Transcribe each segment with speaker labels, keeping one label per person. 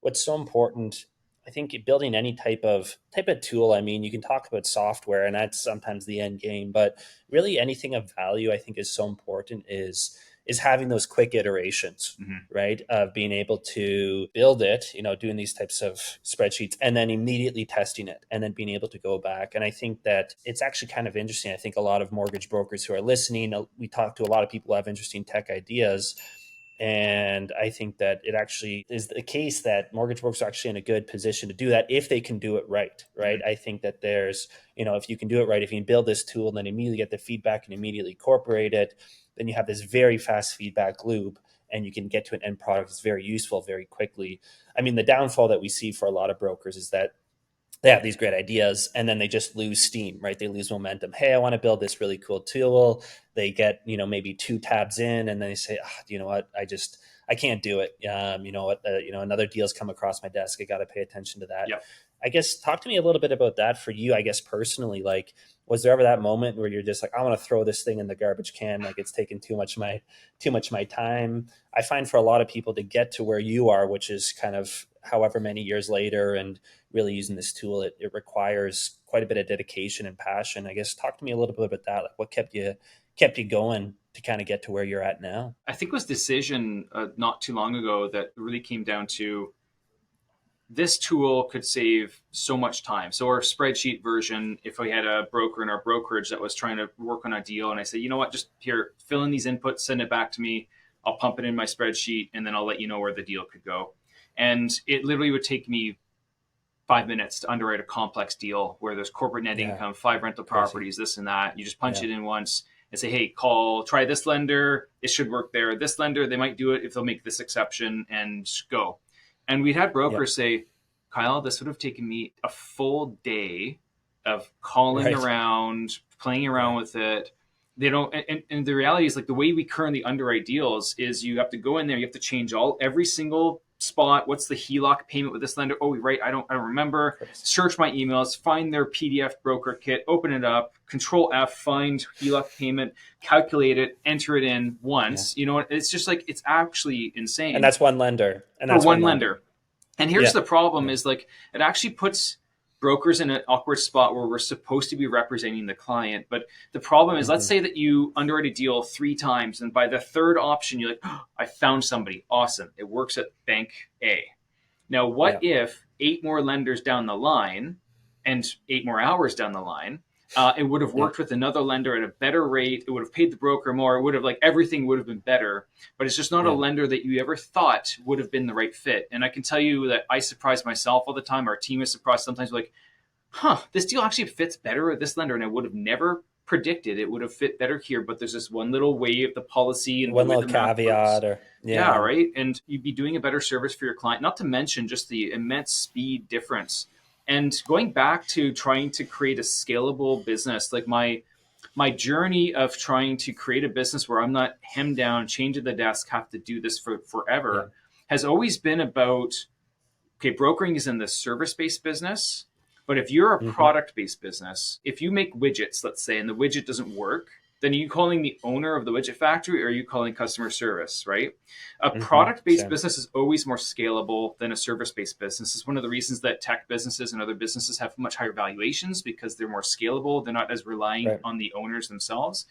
Speaker 1: what's so important, I think building any type of tool, I mean, you can talk about software and that's sometimes the end game, but really anything of value I think is so important is having those quick iterations,
Speaker 2: Hmm.
Speaker 1: right? Of being able to build it, doing these types of spreadsheets and then immediately testing it and then being able to go back. And I think that it's actually kind of interesting. I think a lot of mortgage brokers who are listening, we talk to a lot of people who have interesting tech ideas. And I think that it actually is the case that mortgage brokers are actually in a good position to do that if they can do it right, right?
Speaker 2: Hmm.
Speaker 1: I think that there's, if you can do it right, if you can build this tool and then immediately get the feedback and immediately incorporate it, then you have this very fast feedback loop and you can get to an end product that's very useful very quickly. I mean, the downfall that we see for a lot of brokers is that they have these great ideas and then they just lose steam, right? They lose momentum. Hey, I want to build this really cool tool. They get, maybe two tabs in and then they say, you know what? I can't do it. You know what? Another deal's come across my desk. I got to pay attention to that.
Speaker 2: Yep.
Speaker 1: I guess talk to me a little bit about that for you, I guess, personally. Like, was there ever that moment where you're just like, I want to throw this thing in the garbage can? Like it's taking too much of my time. I find for a lot of people to get to where you are, which is kind of however many years later and really using this tool, it requires quite a bit of dedication and passion. I guess talk to me a little bit about that. Like what kept you going to kind of get to where you're at now?
Speaker 2: I think it was decision not too long ago that really came down to this tool could save so much time. So our spreadsheet version, if we had a broker in our brokerage that was trying to work on a deal, and I said, you know what, just here, fill in these inputs, send it back to me. I'll pump it in my spreadsheet, and then I'll let you know where the deal could go. And it literally would take me 5 minutes to underwrite a complex deal where there's corporate net
Speaker 1: Yeah,
Speaker 2: income, 5 rental
Speaker 1: crazy.
Speaker 2: properties, this and that. You just punch
Speaker 1: Yeah,
Speaker 2: it in once and say, hey, try this lender. It should work there. This lender, they might do it if they'll make this exception and go. And we'd had
Speaker 1: yeah,
Speaker 2: brokers say, Kyle, this would have taken me a full day of calling
Speaker 1: right.
Speaker 2: around, playing
Speaker 1: Yeah,
Speaker 2: around with it. They don't, and the reality is like the way we currently underwrite deals is you have to go in there, you have to change every single spot. What's the HELOC payment with this lender? Oh, right. I don't remember.
Speaker 1: crazy.
Speaker 2: Search my emails, find their PDF broker kit, open it up, Control F, find HELOC payment, calculate it, enter it in
Speaker 1: Yeah,
Speaker 2: once. You know, it's just like, it's actually
Speaker 1: and
Speaker 2: insane
Speaker 1: that's one lender, and
Speaker 2: for
Speaker 1: that's
Speaker 2: one
Speaker 1: one lender.
Speaker 2: lender. And here's
Speaker 1: Yeah,
Speaker 2: the problem
Speaker 1: yeah,
Speaker 2: is like, it actually puts brokers in an awkward spot where we're supposed to be representing the client. But the problem is, let's
Speaker 1: hmm
Speaker 2: say that you underwrite a deal 3 times, and by the third option, you're like, oh, I found somebody. Awesome. It works at bank A. Now, what
Speaker 1: yeah,
Speaker 2: if 8 more lenders down the line and 8 more hours down the line, it would have
Speaker 1: yeah,
Speaker 2: worked with another lender at a better rate. It would have paid the broker more. It would have like everything would have been better, but it's just not a
Speaker 1: yeah.
Speaker 2: lender that you ever thought would have been the right fit. And I can tell you that I surprise myself all the time. Our team is surprised sometimes. We're like, huh, this deal actually fits better with this lender. And I would have never predicted it would have fit better here. But there's this one little way of the policy and the
Speaker 1: One
Speaker 2: way
Speaker 1: little
Speaker 2: the math works.
Speaker 1: caveat, or
Speaker 2: Yeah,
Speaker 1: yeah,
Speaker 2: right. And you'd be doing a better service for your client, not to mention just the immense speed difference. And going back to trying to create a scalable business, like my journey of trying to create a business where I'm not hemmed down, chained to the desk, have to do this for
Speaker 1: yeah,
Speaker 2: forever, has always been about okay, brokering is in the service based business. But if you're a
Speaker 1: hmm
Speaker 2: product based business, if you make widgets, let's say, and the widget doesn't work, then are you calling the owner of the widget factory or are you calling customer service, right? A product based
Speaker 1: sure,
Speaker 2: business is always more scalable than a service based business. It's one of the reasons that tech businesses and other businesses have much higher valuations because they're more scalable. They're not as relying
Speaker 1: right,
Speaker 2: on the owners themselves.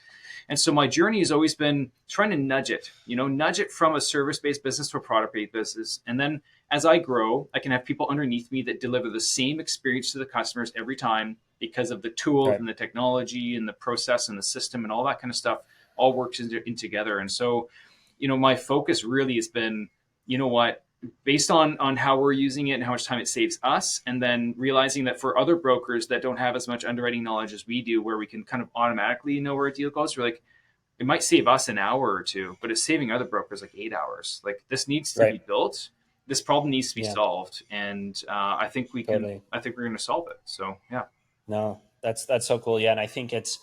Speaker 2: And so my journey has always been trying to nudge it from a service based business to a product based business. And then as I grow, I can have people underneath me that deliver the same experience to the customers every time because of the tools
Speaker 1: right.
Speaker 2: and the technology and the process and the system and all that kind of stuff all works in together. And so, my focus really has been, what, based on how we're using it and how much time it saves us, and then realizing that for other brokers that don't have as much underwriting knowledge as we do, where we can kind of automatically know where a deal goes, we're like, it might save us an hour or two, but it's saving other brokers like 8 hours. Like this needs to
Speaker 1: Right.
Speaker 2: be built. This problem needs to be
Speaker 1: Yeah,
Speaker 2: solved, and I think we can.
Speaker 1: totally.
Speaker 2: I think we're going to solve it. So yeah.
Speaker 1: No, that's so cool. Yeah, and I think it's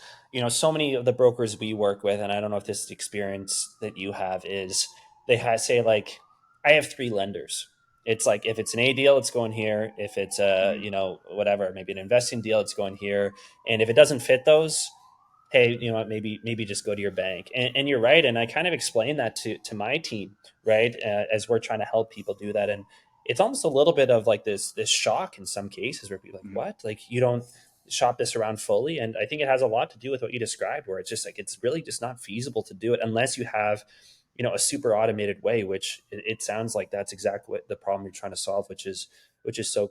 Speaker 1: so many of the brokers we work with, and I don't know if this experience that you have is say like I have three lenders. It's like if it's an A deal, it's going here. If it's a
Speaker 2: Mhm.
Speaker 1: whatever, maybe an investing deal, it's going here. And if it doesn't fit those, hey, what, maybe just go to your bank. And you're right. And I kind of explain that to my team, right, as we're trying to help people do that. And it's almost a little bit of like this shock in some cases where people are like,
Speaker 2: Mhm.
Speaker 1: what? Like you don't shop this around fully. And I think it has a lot to do with what you described, where it's just like it's really just not feasible to do it unless you have, a super automated way, which it sounds like that's exactly what the problem you're trying to solve, which is so